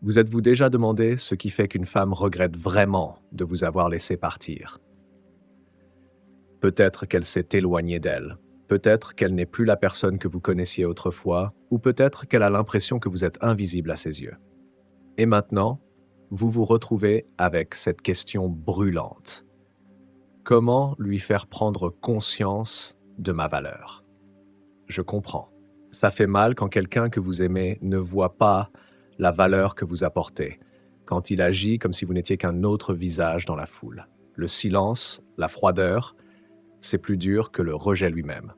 Vous êtes-vous déjà demandé ce qui fait qu'une femme regrette vraiment de vous avoir laissé partir? Peut-être qu'elle s'est éloignée d'elle, peut-être qu'elle n'est plus la personne que vous connaissiez autrefois, ou peut-être qu'elle a l'impression que vous êtes invisible à ses yeux. Et maintenant, vous vous retrouvez avec cette question brûlante. Comment lui faire prendre conscience de ma valeur? Je comprends. Ça fait mal quand quelqu'un que vous aimez ne voit pas la valeur que vous apportez, quand il agit comme si vous n'étiez qu'un autre visage dans la foule. Le silence, la froideur, c'est plus dur que le rejet lui-même.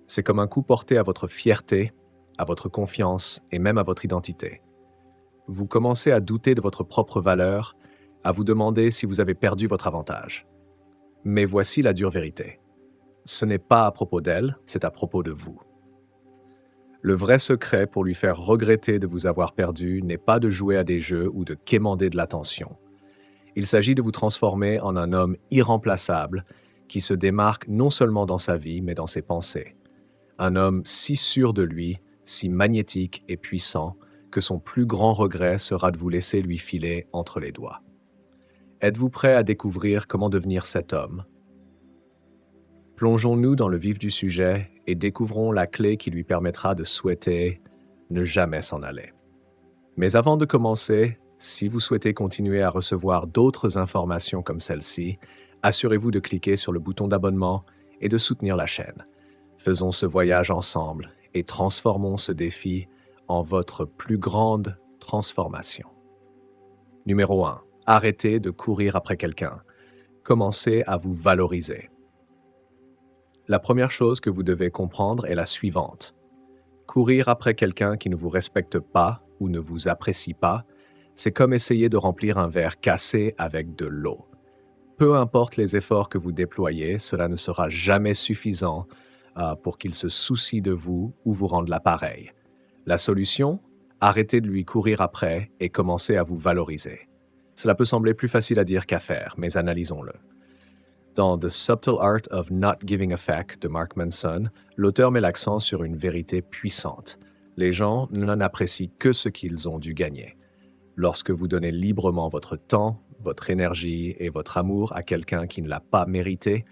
C'est comme un coup porté à votre fierté, à votre confiance et même à votre identité. Vous commencez à douter de votre propre valeur, à vous demander si vous avez perdu votre avantage. Mais voici la dure vérité. Ce n'est pas à propos d'elle, c'est à propos de vous. Le vrai secret pour lui faire regretter de vous avoir perdu n'est pas de jouer à des jeux ou de quémander de l'attention. Il s'agit de vous transformer en un homme irremplaçable qui se démarque non seulement dans sa vie, mais dans ses pensées. Un homme si sûr de lui, si magnétique et puissant, que son plus grand regret sera de vous laisser lui filer entre les doigts. Êtes-vous prêt à découvrir comment devenir cet homme? Plongeons-nous dans le vif du sujet et découvrons la clé qui lui permettra de souhaiter ne jamais s'en aller. Mais avant de commencer, si vous souhaitez continuer à recevoir d'autres informations comme celle-ci, assurez-vous de cliquer sur le bouton d'abonnement et de soutenir la chaîne. Faisons ce voyage ensemble et transformons ce défi en votre plus grande transformation. Numéro 1. Arrêtez de courir après quelqu'un. Commencez à vous valoriser. La première chose que vous devez comprendre est la suivante. Courir après quelqu'un qui ne vous respecte pas ou ne vous apprécie pas, c'est comme essayer de remplir un verre cassé avec de l'eau. Peu importe les efforts que vous déployez, cela ne sera jamais suffisant pour qu'il se soucie de vous ou vous rende l'appareil. La solution? Arrêtez de lui courir après et commencez à vous valoriser. Cela peut sembler plus facile à dire qu'à faire, mais analysons-le. Dans The Subtle Art of Not Giving a Fuck de Mark Manson, l'auteur met l'accent sur une vérité puissante. Les gens n'en apprécient que ce qu'ils ont dû gagner. Lorsque vous donnez librement votre temps, votre énergie et votre amour à quelqu'un qui ne l'a pas mérité,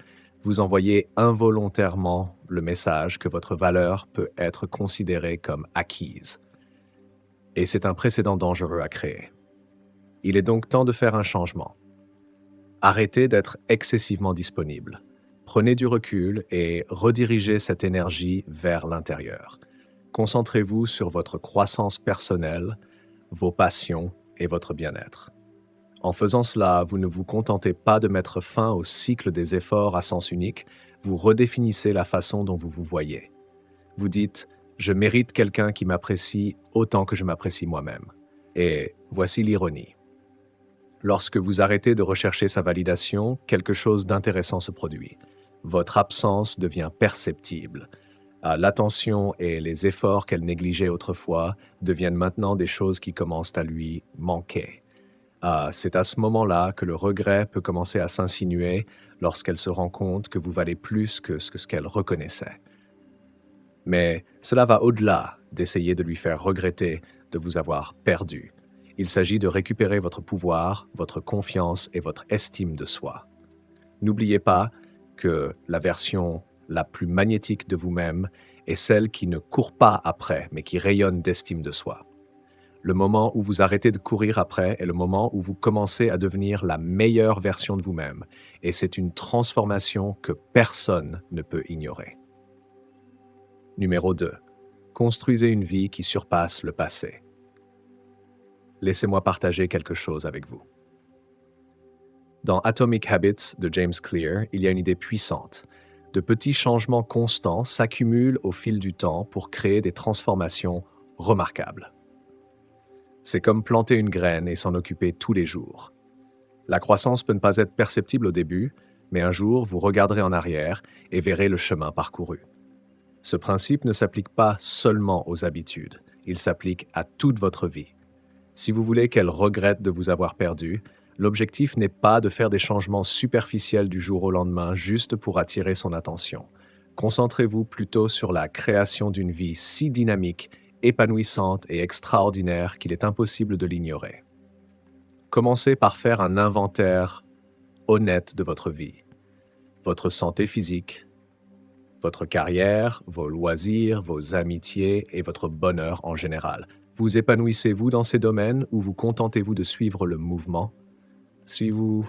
vous envoyez involontairement le message que votre valeur peut être considérée comme acquise. Et c'est un précédent dangereux à créer. Il est donc temps de faire un changement. Arrêtez d'être excessivement disponible. Prenez du recul et redirigez cette énergie vers l'intérieur. Concentrez-vous sur votre croissance personnelle, vos passions et votre bien-être. En faisant cela, vous ne vous contentez pas de mettre fin au cycle des efforts à sens unique, vous redéfinissez la façon dont vous vous voyez. Vous dites « Je mérite quelqu'un qui m'apprécie autant que je m'apprécie moi-même ». Et voici l'ironie. Lorsque vous arrêtez de rechercher sa validation, quelque chose d'intéressant se produit. Votre absence devient perceptible. L'attention et les efforts qu'elle négligeait autrefois deviennent maintenant des choses qui commencent à lui manquer. C'est à ce moment-là que le regret peut commencer à s'insinuer lorsqu'elle se rend compte que vous valez plus que ce qu'elle reconnaissait. Mais cela va au-delà d'essayer de lui faire regretter de vous avoir perdu. Il s'agit de récupérer votre pouvoir, votre confiance et votre estime de soi. N'oubliez pas que la version la plus magnétique de vous-même est celle qui ne court pas après, mais qui rayonne d'estime de soi. Le moment où vous arrêtez de courir après est le moment où vous commencez à devenir la meilleure version de vous-même, et c'est une transformation que personne ne peut ignorer. Numéro 2. Construisez une vie qui surpasse le passé. Laissez-moi partager quelque chose avec vous. Dans Atomic Habits de James Clear, il y a une idée puissante. De petits changements constants s'accumulent au fil du temps pour créer des transformations remarquables. C'est comme planter une graine et s'en occuper tous les jours. La croissance peut ne pas être perceptible au début, mais un jour, vous regarderez en arrière et verrez le chemin parcouru. Ce principe ne s'applique pas seulement aux habitudes, il s'applique à toute votre vie. Si vous voulez qu'elle regrette de vous avoir perdu, l'objectif n'est pas de faire des changements superficiels du jour au lendemain juste pour attirer son attention. Concentrez-vous plutôt sur la création d'une vie si dynamique épanouissante et extraordinaire qu'il est impossible de l'ignorer. Commencez par faire un inventaire honnête de votre vie, votre santé physique, votre carrière, vos loisirs, vos amitiés et votre bonheur en général. Vous épanouissez-vous dans ces domaines ou vous contentez-vous de suivre le mouvement? Si vous,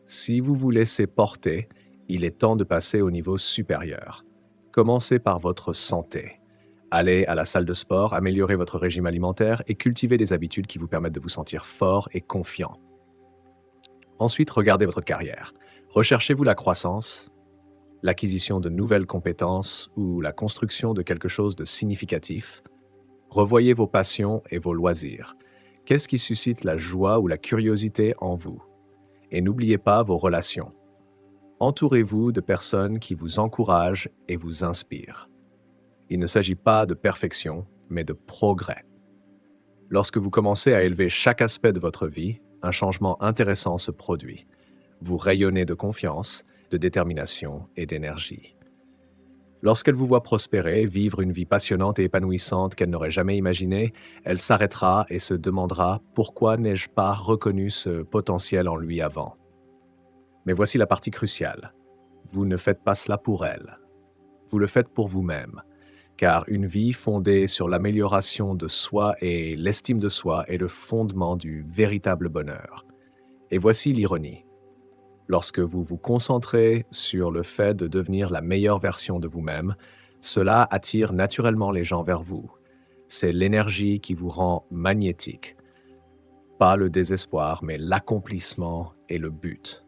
si vous vous laissez porter, il est temps de passer au niveau supérieur. Commencez par votre santé. Allez à la salle de sport, améliorez votre régime alimentaire et cultivez des habitudes qui vous permettent de vous sentir fort et confiant. Ensuite, regardez votre carrière. Recherchez-vous la croissance, l'acquisition de nouvelles compétences ou la construction de quelque chose de significatif? Revoyez vos passions et vos loisirs. Qu'est-ce qui suscite la joie ou la curiosité en vous? Et n'oubliez pas vos relations. Entourez-vous de personnes qui vous encouragent et vous inspirent. Il ne s'agit pas de perfection, mais de progrès. Lorsque vous commencez à élever chaque aspect de votre vie, un changement intéressant se produit. Vous rayonnez de confiance, de détermination et d'énergie. Lorsqu'elle vous voit prospérer, vivre une vie passionnante et épanouissante qu'elle n'aurait jamais imaginée, elle s'arrêtera et se demandera « Pourquoi n'ai-je pas reconnu ce potentiel en lui avant ?» Mais voici la partie cruciale. Vous ne faites pas cela pour elle. Vous le faites pour vous-même. Car une vie fondée sur l'amélioration de soi et l'estime de soi est le fondement du véritable bonheur. Et voici l'ironie. Lorsque vous vous concentrez sur le fait de devenir la meilleure version de vous-même, cela attire naturellement les gens vers vous. C'est l'énergie qui vous rend magnétique. Pas le désespoir, mais l'accomplissement et le but.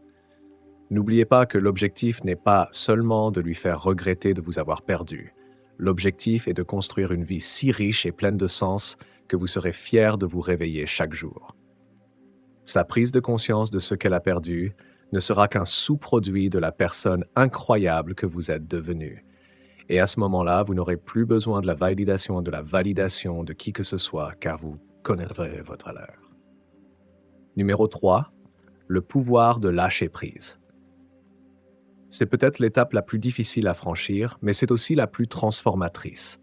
N'oubliez pas que l'objectif n'est pas seulement de lui faire regretter de vous avoir perdu. L'objectif est de construire une vie si riche et pleine de sens que vous serez fier de vous réveiller chaque jour. Sa prise de conscience de ce qu'elle a perdu ne sera qu'un sous-produit de la personne incroyable que vous êtes devenue. Et à ce moment-là, vous n'aurez plus besoin de la validation et de la validation de qui que ce soit, car vous connaîtrez votre valeur. Numéro 3, le pouvoir de lâcher prise. C'est peut-être l'étape la plus difficile à franchir, mais c'est aussi la plus transformatrice.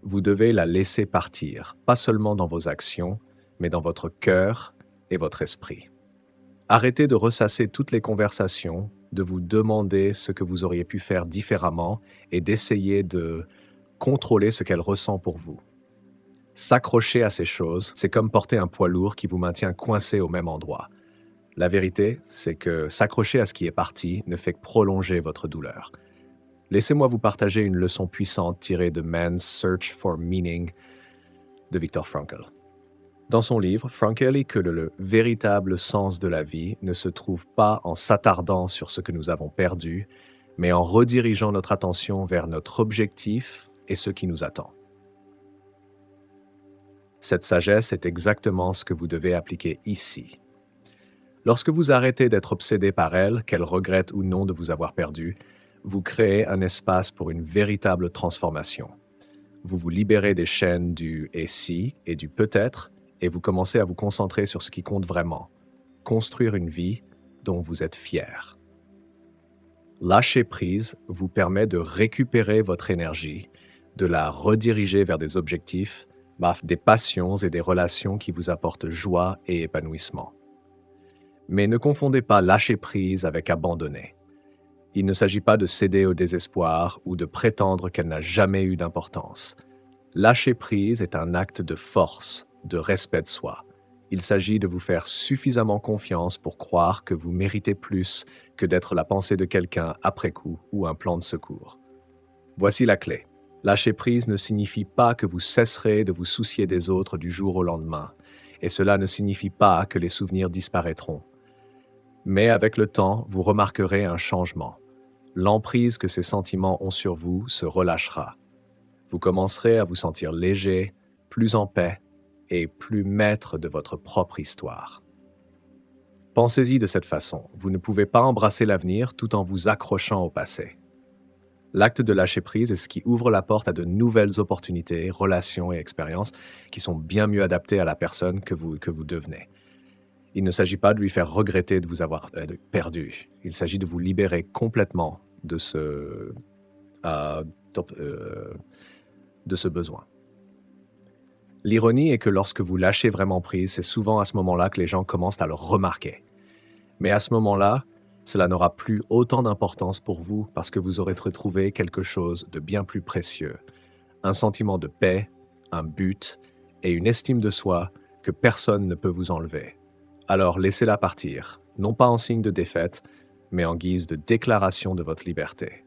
Vous devez la laisser partir, pas seulement dans vos actions, mais dans votre cœur et votre esprit. Arrêtez de ressasser toutes les conversations, de vous demander ce que vous auriez pu faire différemment et d'essayer de contrôler ce qu'elle ressent pour vous. S'accrocher à ces choses, c'est comme porter un poids lourd qui vous maintient coincé au même endroit. La vérité, c'est que s'accrocher à ce qui est parti ne fait que prolonger votre douleur. Laissez-moi vous partager une leçon puissante tirée de Man's Search for Meaning de Viktor Frankl. Dans son livre, Frankl dit que le véritable sens de la vie ne se trouve pas en s'attardant sur ce que nous avons perdu, mais en redirigeant notre attention vers notre objectif et ce qui nous attend. Cette sagesse est exactement ce que vous devez appliquer ici. Lorsque vous arrêtez d'être obsédé par elle, qu'elle regrette ou non de vous avoir perdu, vous créez un espace pour une véritable transformation. Vous vous libérez des chaînes du « et si » et du « peut-être » et vous commencez à vous concentrer sur ce qui compte vraiment, construire une vie dont vous êtes fier. Lâcher prise vous permet de récupérer votre énergie, de la rediriger vers des objectifs, des passions et des relations qui vous apportent joie et épanouissement. Mais ne confondez pas lâcher prise avec abandonner. Il ne s'agit pas de céder au désespoir ou de prétendre qu'elle n'a jamais eu d'importance. Lâcher prise est un acte de force, de respect de soi. Il s'agit de vous faire suffisamment confiance pour croire que vous méritez plus que d'être la pensée de quelqu'un après coup ou un plan de secours. Voici la clé. Lâcher prise ne signifie pas que vous cesserez de vous soucier des autres du jour au lendemain, et cela ne signifie pas que les souvenirs disparaîtront. Mais avec le temps, vous remarquerez un changement. L'emprise que ces sentiments ont sur vous se relâchera. Vous commencerez à vous sentir léger, plus en paix et plus maître de votre propre histoire. Pensez-y de cette façon. Vous ne pouvez pas embrasser l'avenir tout en vous accrochant au passé. L'acte de lâcher prise est ce qui ouvre la porte à de nouvelles opportunités, relations et expériences qui sont bien mieux adaptées à la personne que vous devenez. Il ne s'agit pas de lui faire regretter de vous avoir perdu. Il s'agit de vous libérer complètement de ce besoin. L'ironie est que lorsque vous lâchez vraiment prise, c'est souvent à ce moment-là que les gens commencent à le remarquer. Mais à ce moment-là, cela n'aura plus autant d'importance pour vous parce que vous aurez retrouvé quelque chose de bien plus précieux, un sentiment de paix, un but et une estime de soi que personne ne peut vous enlever. Alors laissez-la partir, non pas en signe de défaite, mais en guise de déclaration de votre liberté.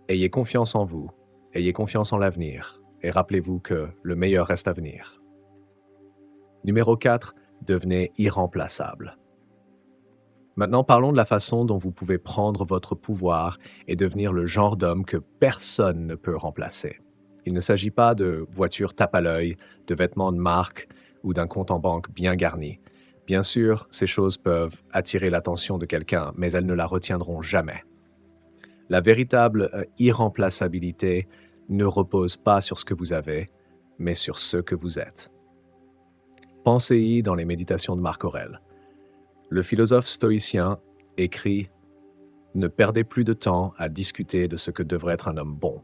Ayez confiance en vous, ayez confiance en l'avenir, et rappelez-vous que le meilleur reste à venir. Numéro 4, devenez irremplaçable. Maintenant, parlons de la façon dont vous pouvez prendre votre pouvoir et devenir le genre d'homme que personne ne peut remplacer. Il ne s'agit pas de voitures tape à l'œil, de vêtements de marque ou d'un compte en banque bien garni. Bien sûr, ces choses peuvent attirer l'attention de quelqu'un, mais elles ne la retiendront jamais. La véritable irremplaçabilité ne repose pas sur ce que vous avez, mais sur ce que vous êtes. Pensez-y dans les méditations de Marc Aurèle. Le philosophe stoïcien écrit « Ne perdez plus de temps à discuter de ce que devrait être un homme bon.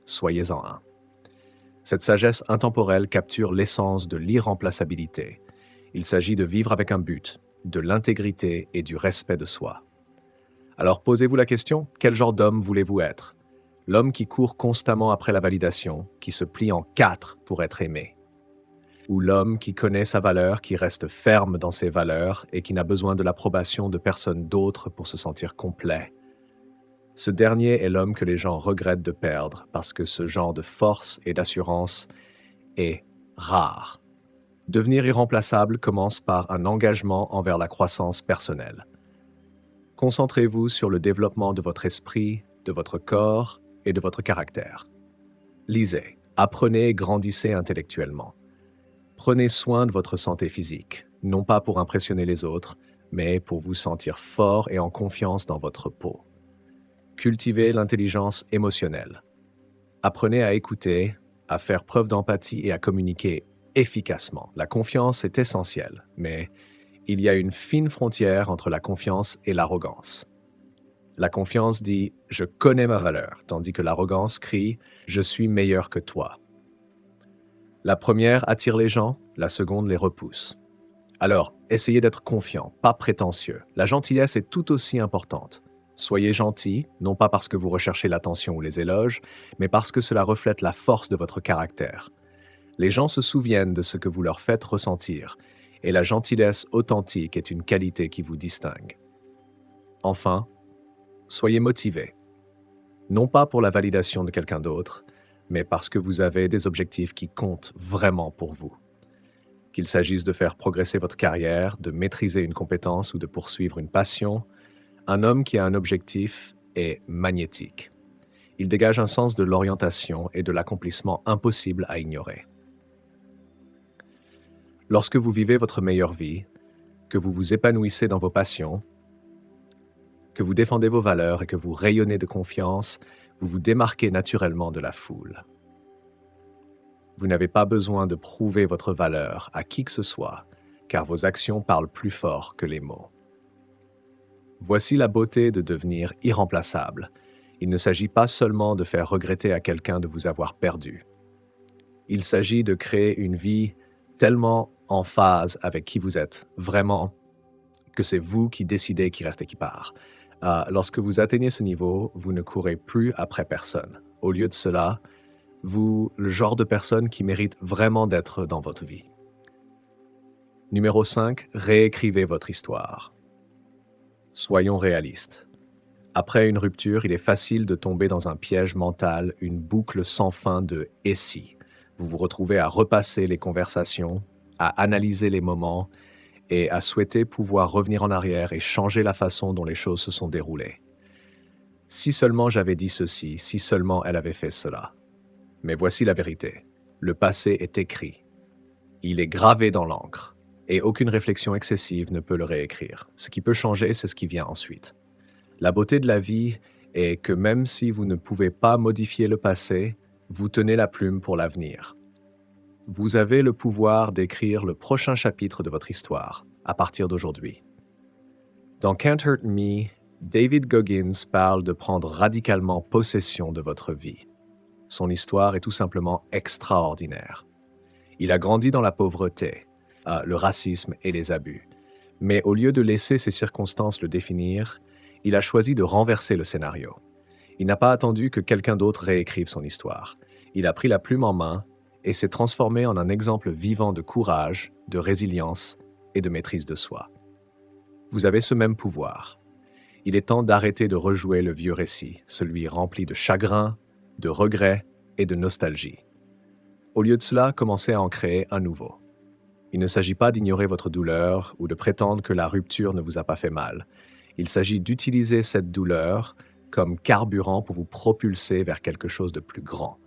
Soyez-en un. » Cette sagesse intemporelle capture l'essence de l'irremplaçabilité. Il s'agit de vivre avec un but, de l'intégrité et du respect de soi. Alors posez-vous la question, quel genre d'homme voulez-vous être? L'homme qui court constamment après la validation, qui se plie en quatre pour être aimé. Ou l'homme qui connaît sa valeur, qui reste ferme dans ses valeurs et qui n'a besoin de l'approbation de personne d'autre pour se sentir complet. Ce dernier est l'homme que les gens regrettent de perdre parce que ce genre de force et d'assurance est rare. Devenir irremplaçable commence par un engagement envers la croissance personnelle. Concentrez-vous sur le développement de votre esprit, de votre corps et de votre caractère. Lisez, apprenez et grandissez intellectuellement. Prenez soin de votre santé physique, non pas pour impressionner les autres, mais pour vous sentir fort et en confiance dans votre peau. Cultivez l'intelligence émotionnelle. Apprenez à écouter, à faire preuve d'empathie et à communiquer efficacement. La confiance est essentielle, mais il y a une fine frontière entre la confiance et l'arrogance. La confiance dit « je connais ma valeur », tandis que l'arrogance crie « je suis meilleur que toi ». La première attire les gens, la seconde les repousse. Alors, essayez d'être confiant, pas prétentieux. La gentillesse est tout aussi importante. Soyez gentil, non pas parce que vous recherchez l'attention ou les éloges, mais parce que cela reflète la force de votre caractère. Les gens se souviennent de ce que vous leur faites ressentir, et la gentillesse authentique est une qualité qui vous distingue. Enfin, soyez motivé. Non pas pour la validation de quelqu'un d'autre, mais parce que vous avez des objectifs qui comptent vraiment pour vous. Qu'il s'agisse de faire progresser votre carrière, de maîtriser une compétence ou de poursuivre une passion, un homme qui a un objectif est magnétique. Il dégage un sens de l'orientation et de l'accomplissement impossible à ignorer. Lorsque vous vivez votre meilleure vie, que vous vous épanouissez dans vos passions, que vous défendez vos valeurs et que vous rayonnez de confiance, vous vous démarquez naturellement de la foule. Vous n'avez pas besoin de prouver votre valeur à qui que ce soit, car vos actions parlent plus fort que les mots. Voici la beauté de devenir irremplaçable. Il ne s'agit pas seulement de faire regretter à quelqu'un de vous avoir perdu. Il s'agit de créer une vie tellement en phase avec qui vous êtes, vraiment, que c'est vous qui décidez qui reste et qui part. Lorsque vous atteignez ce niveau, vous ne courez plus après personne. Au lieu de cela, vous, le genre de personne qui mérite vraiment d'être dans votre vie. Numéro 5, réécrivez votre histoire. Soyons réalistes. Après une rupture, il est facile de tomber dans un piège mental, une boucle sans fin de « et si ». Vous vous retrouvez à repasser les conversations, à analyser les moments et à souhaiter pouvoir revenir en arrière et changer la façon dont les choses se sont déroulées. Si seulement j'avais dit ceci, si seulement elle avait fait cela. Mais voici la vérité. Le passé est écrit. Il est gravé dans l'encre. Et aucune réflexion excessive ne peut le réécrire. Ce qui peut changer, c'est ce qui vient ensuite. La beauté de la vie est que même si vous ne pouvez pas modifier le passé, vous tenez la plume pour l'avenir. Vous avez le pouvoir d'écrire le prochain chapitre de votre histoire, à partir d'aujourd'hui. Dans Can't Hurt Me, David Goggins parle de prendre radicalement possession de votre vie. Son histoire est tout simplement extraordinaire. Il a grandi dans la pauvreté, le racisme et les abus. Mais au lieu de laisser ces circonstances le définir, il a choisi de renverser le scénario. Il n'a pas attendu que quelqu'un d'autre réécrive son histoire. Il a pris la plume en main et s'est transformé en un exemple vivant de courage, de résilience et de maîtrise de soi. Vous avez ce même pouvoir. Il est temps d'arrêter de rejouer le vieux récit, celui rempli de chagrin, de regrets et de nostalgie. Au lieu de cela, commencez à en créer un nouveau. Il ne s'agit pas d'ignorer votre douleur ou de prétendre que la rupture ne vous a pas fait mal. Il s'agit d'utiliser cette douleur comme carburant pour vous propulser vers quelque chose de plus grand.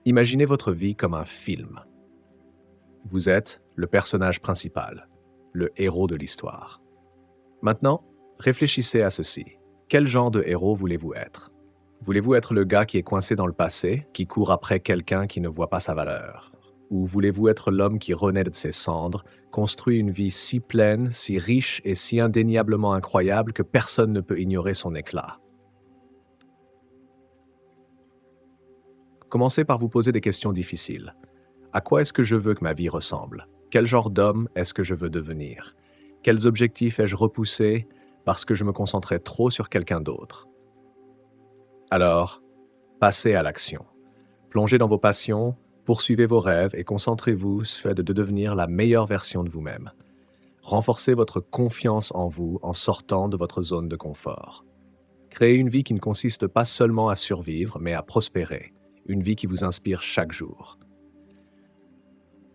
Imaginez votre vie comme un film. Vous êtes le personnage principal, le héros de l'histoire. Maintenant, réfléchissez à ceci. Quel genre de héros voulez-vous être? Voulez-vous être le gars qui est coincé dans le passé, qui court après quelqu'un qui ne voit pas sa valeur? Ou voulez-vous être l'homme qui renaît de ses cendres, construit une vie si pleine, si riche et si indéniablement incroyable que personne ne peut ignorer son éclat? Commencez par vous poser des questions difficiles. À quoi est-ce que je veux que ma vie ressemble? Quel genre d'homme est-ce que je veux devenir? Quels objectifs ai-je repoussés parce que je me concentrais trop sur quelqu'un d'autre? Alors, passez à l'action. Plongez dans vos passions, poursuivez vos rêves et concentrez-vous sur le fait de devenir la meilleure version de vous-même. Renforcez votre confiance en vous en sortant de votre zone de confort. Créez une vie qui ne consiste pas seulement à survivre, mais à prospérer. Une vie qui vous inspire chaque jour.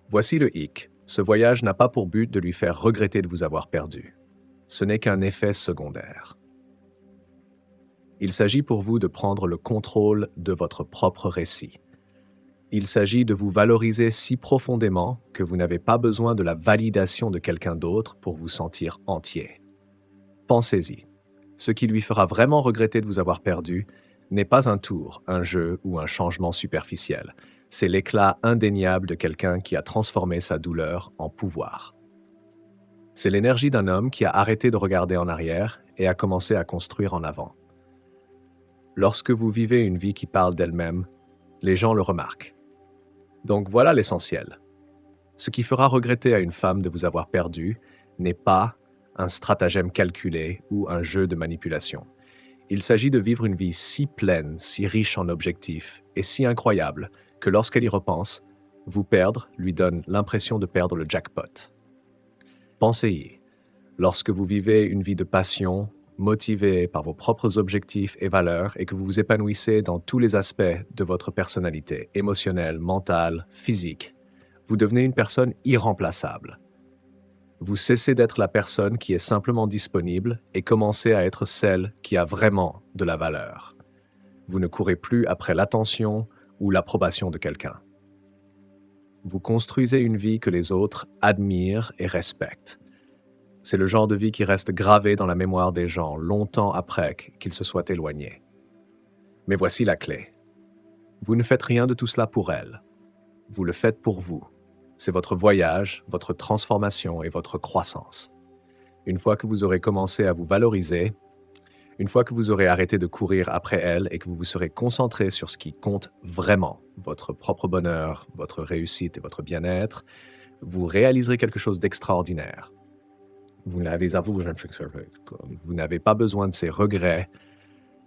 Voici le hic. Ce voyage n'a pas pour but de lui faire regretter de vous avoir perdu. Ce n'est qu'un effet secondaire. Il s'agit pour vous de prendre le contrôle de votre propre récit. Il s'agit de vous valoriser si profondément que vous n'avez pas besoin de la validation de quelqu'un d'autre pour vous sentir entier. Pensez-y. Ce qui lui fera vraiment regretter de vous avoir perdu n'est pas un tour, un jeu ou un changement superficiel. C'est l'éclat indéniable de quelqu'un qui a transformé sa douleur en pouvoir. C'est l'énergie d'un homme qui a arrêté de regarder en arrière et a commencé à construire en avant. Lorsque vous vivez une vie qui parle d'elle-même, les gens le remarquent. Donc voilà l'essentiel. Ce qui fera regretter à une femme de vous avoir perdu n'est pas un stratagème calculé ou un jeu de manipulation. Il s'agit de vivre une vie si pleine, si riche en objectifs et si incroyable que lorsqu'elle y repense, vous perdre lui donne l'impression de perdre le jackpot. Pensez-y. Lorsque vous vivez une vie de passion, motivé par vos propres objectifs et valeurs et que vous vous épanouissez dans tous les aspects de votre personnalité, émotionnelle, mentale, physique, vous devenez une personne irremplaçable. Vous cessez d'être la personne qui est simplement disponible et commencez à être celle qui a vraiment de la valeur. Vous ne courez plus après l'attention ou l'approbation de quelqu'un. Vous construisez une vie que les autres admirent et respectent. C'est le genre de vie qui reste gravé dans la mémoire des gens longtemps après qu'ils se soient éloignés. Mais voici la clé. Vous ne faites rien de tout cela pour elle. Vous le faites pour vous. C'est votre voyage, votre transformation et votre croissance. Une fois que vous aurez commencé à vous valoriser, une fois que vous aurez arrêté de courir après elle et que vous vous serez concentré sur ce qui compte vraiment, votre propre bonheur, votre réussite et votre bien-être, vous réaliserez quelque chose d'extraordinaire. Vous n'avez pas besoin de ces regrets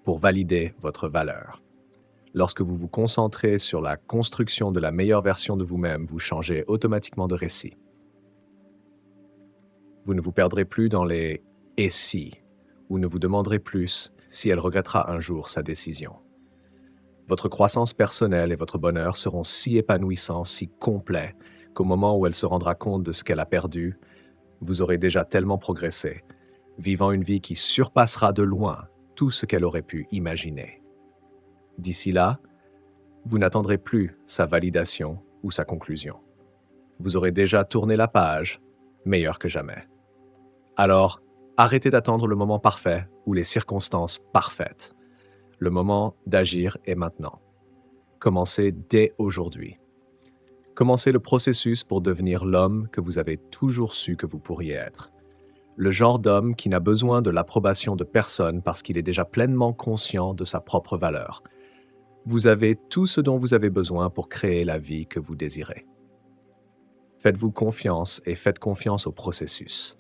pour valider votre valeur. Lorsque vous vous concentrez sur la construction de la meilleure version de vous-même, vous changez automatiquement de récit. Vous ne vous perdrez plus dans les « et si » ou ne vous demanderez plus si elle regrettera un jour sa décision. Votre croissance personnelle et votre bonheur seront si épanouissants, si complets, qu'au moment où elle se rendra compte de ce qu'elle a perdu, vous aurez déjà tellement progressé, vivant une vie qui surpassera de loin tout ce qu'elle aurait pu imaginer. D'ici là, vous n'attendrez plus sa validation ou sa conclusion. Vous aurez déjà tourné la page, meilleur que jamais. Alors, arrêtez d'attendre le moment parfait ou les circonstances parfaites. Le moment d'agir est maintenant. Commencez dès aujourd'hui. Commencez le processus pour devenir l'homme que vous avez toujours su que vous pourriez être. Le genre d'homme qui n'a besoin de l'approbation de personne parce qu'il est déjà pleinement conscient de sa propre valeur. Vous avez tout ce dont vous avez besoin pour créer la vie que vous désirez. Faites-vous confiance et faites confiance au processus.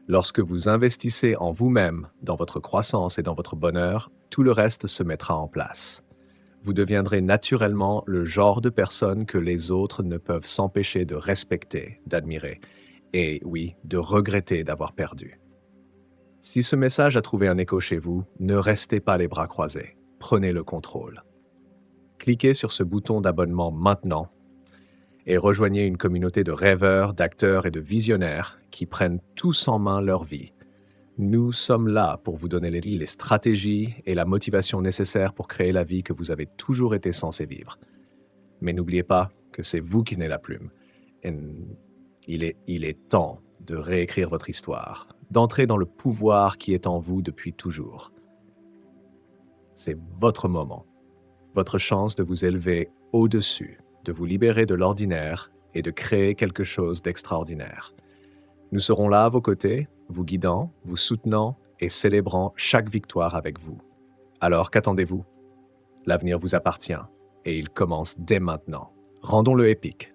Lorsque vous investissez en vous-même, dans votre croissance et dans votre bonheur, tout le reste se mettra en place. Vous deviendrez naturellement le genre de personne que les autres ne peuvent s'empêcher de respecter, d'admirer, et oui, de regretter d'avoir perdu. Si ce message a trouvé un écho chez vous, ne restez pas les bras croisés. Prenez le contrôle. Cliquez sur ce bouton d'abonnement maintenant et rejoignez une communauté de rêveurs, d'acteurs et de visionnaires qui prennent tous en main leur vie. Nous sommes là pour vous donner les stratégies et la motivation nécessaires pour créer la vie que vous avez toujours été censé vivre. Mais n'oubliez pas que c'est vous qui tenez la plume. Et il est temps de réécrire votre histoire, d'entrer dans le pouvoir qui est en vous depuis toujours. C'est votre moment, votre chance de vous élever au-dessus, de vous libérer de l'ordinaire et de créer quelque chose d'extraordinaire. Nous serons là à vos côtés, vous guidant, vous soutenant et célébrant chaque victoire avec vous. Alors qu'attendez-vous? L'avenir vous appartient et il commence dès maintenant. Rendons-le épique.